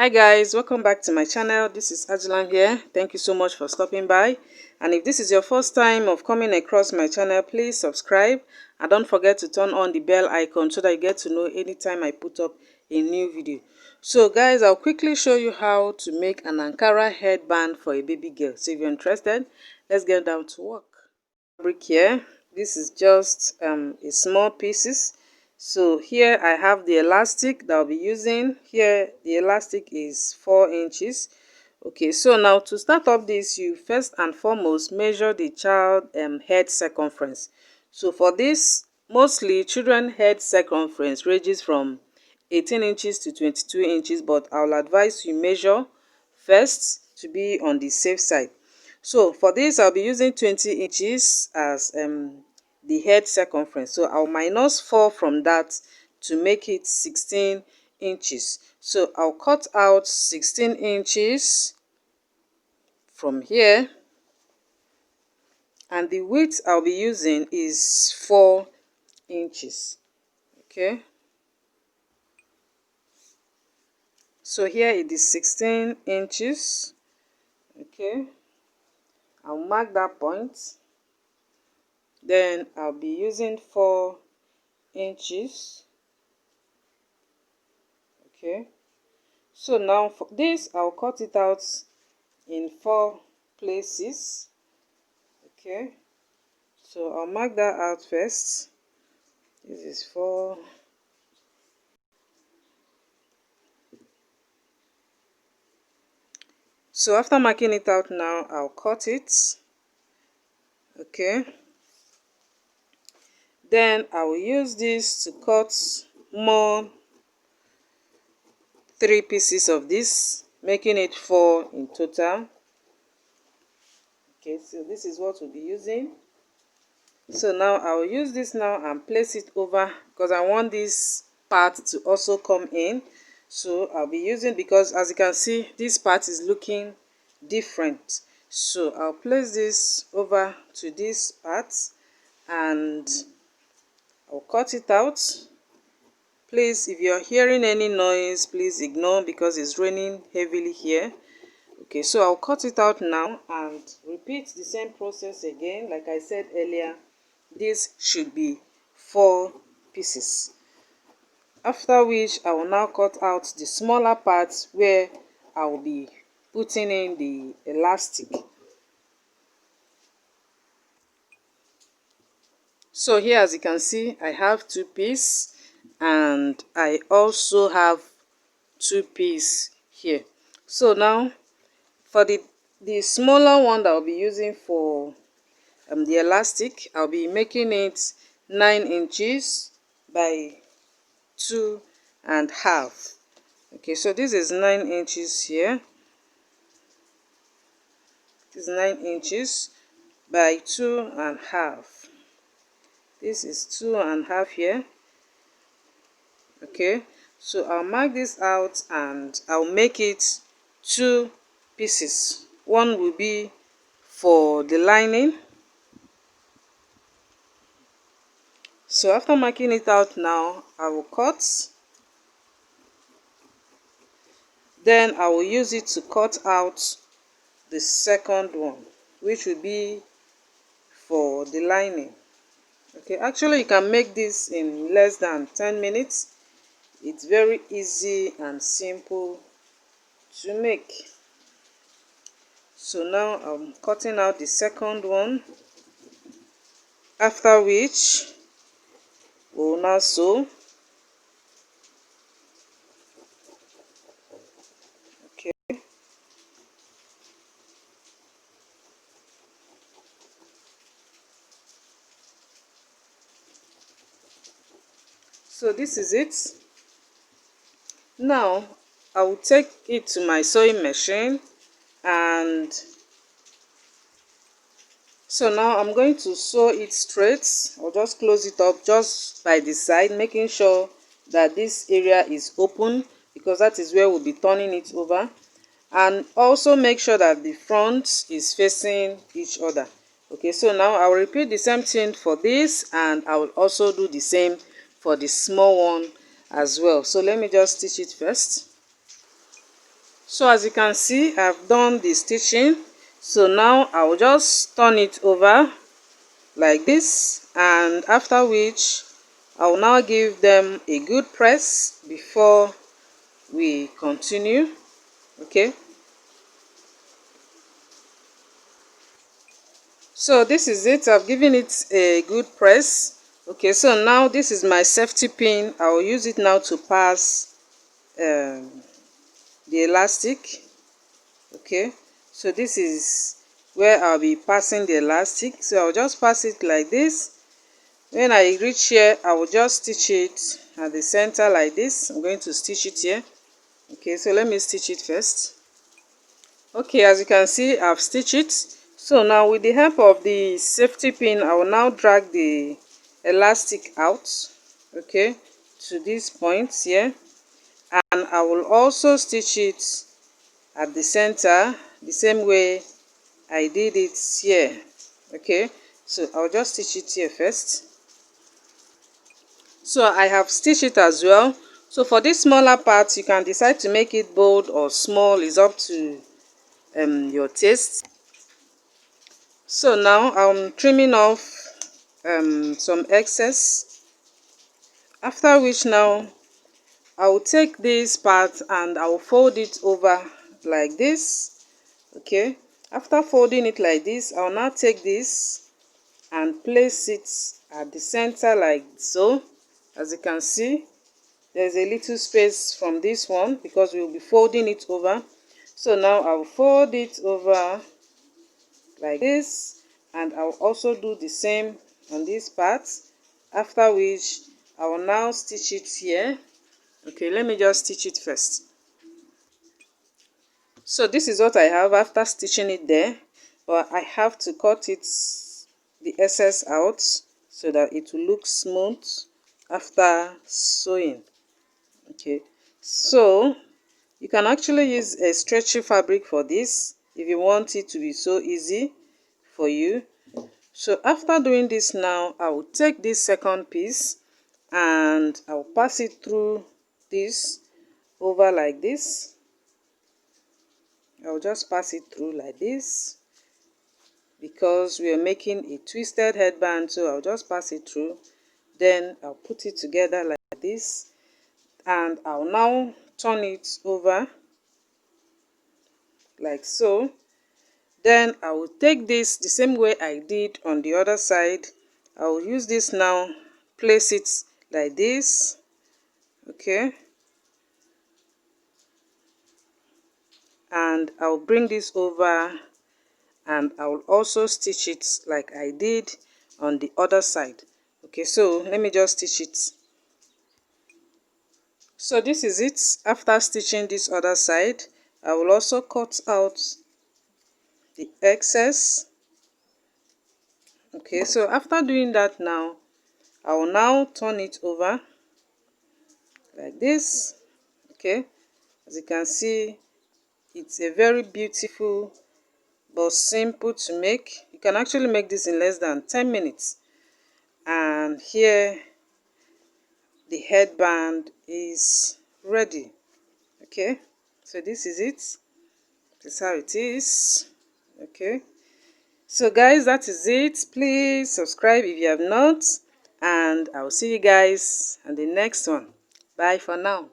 Hi guys, welcome back to my channel. This is Ajilam here. Thank you so much for stopping by. And if this is your first time of coming across my channel, please subscribe and don't forget to turn on the bell icon so that you get to know anytime I put up a new video. So guys, I'll quickly show you how to make an ankara headband for a baby girl. So if you're interested, let's get down to work. Fabric here. This is just a small pieces. So here I have the elastic that I'll be using. Here the elastic is 4 inches. Okay, so now to start up this, you first and foremost measure the child head circumference. So for this, mostly children head circumference ranges from 18 inches to 22 inches, but I'll advise you measure first to be on the safe side. So for this, I'll be using 20 inches as the head circumference. So I'll minus 4 from that to make it 16 inches. So I'll cut out 16 inches from here. And the width I'll be using is 4 inches. Okay. So here it is 16 inches. Okay. I'll mark that point. Then I'll be using 4 inches. Okay, so now for this I'll cut it out in 4 places. Okay, so I'll mark that out first. This is 4. So after marking it out now, I'll cut it. Okay, then I will use this to cut more 3 pieces of this, making it 4 in total. Okay, so this is what we'll be using. So now I will use this now and place it over because I want this part to also come in. So I'll be using, because as you can see this part is looking different. So I'll place this over to this part and I'll cut it out. Please, if you're hearing any noise, please ignore because it's raining heavily here. Okay, so I'll cut it out now and repeat the same process again. Like I said earlier, this should be 4 pieces. After which I will now cut out the smaller parts where I will be putting in the elastic. So here, as you can see, I have 2 pieces and I also have 2 pieces here. So now for the smaller one that I'll be using for the elastic, I'll be making it 9 inches by 2.5. Okay, so this is 9 inches here. This is 9 inches by 2.5. This is 2.5 here. Okay, so I'll mark this out and I'll make it 2 pieces. One will be for the lining. So after marking it out now, I will cut. Then I will use it to cut out the second one, which will be for the lining. Okay, actually you can make this in less than 10 minutes. It's very easy and simple to make. So now I'm cutting out the second one, after which we'll now sew. Okay. So this is it. Now I will take it to my sewing machine, and so now I'm going to sew it straight. I'll just close it up just by the side, making sure that this area is open because that is where we'll be turning it over. And also make sure that the front is facing each other. Okay, so now I'll repeat the same thing for this, and I will also do the same for the small one as well. So let me just stitch it first. So as you can see, I've done the stitching. So now I'll just turn it over like this, and after which I'll now give them a good press before we continue. Okay, so this is it. I've given it a good press. Okay, so now this is my safety pin. I'll use it now to pass the elastic. Okay, so this is where I'll be passing the elastic. So I'll just pass it like this. When I reach here, I will just stitch it at the center like this. I'm going to stitch it here. Okay, so let me stitch it first. Okay, as you can see, I've stitched it. So now with the help of the safety pin, I will now drag the elastic out, okay, to this point here, and I will also stitch it at the center the same way I did it here. Okay, so I'll just stitch it here first. So I have stitched it as well. So for this smaller part, you can decide to make it bold or small. It's up to your taste. So now I'm trimming off some excess, after which now I will take this part and I will fold it over like this. Okay, after folding it like this, I'll now take this and place it at the center like so. As you can see, there's a little space from this one because we'll be folding it over. So now I'll fold it over like this, and I'll also do the same on this part, after which I will now stitch it here. Okay, let me just stitch it first. So this is what I have after stitching it there, but I have to cut it, the excess out, so that it will look smooth after sewing. Okay, so you can actually use a stretchy fabric for this if you want it to be so easy for you. So after doing this now, I will take this second piece and I will pass it through this over like this. I'll just pass it through like this because we are making a twisted headband, so I'll just pass it through. Then I'll put it together like this, and I'll now turn it over like so. Then I will take this the same way I did on the other side. I will use this now, place it like this. Okay, and I'll bring this over and I will also stitch it like I did on the other side. Okay, so let me just stitch it. So this is it. After stitching this other side, I will also cut out the excess. Okay, so after doing that now, I will now turn it over like this. Okay, as you can see, it's a very beautiful but simple to make. You can actually make this in less than 10 minutes. And here the headband is ready. Okay, so this is it. This is how it is. Okay, so guys, that is it. Please subscribe if you have not, and I will see you guys on the next one. Bye for now.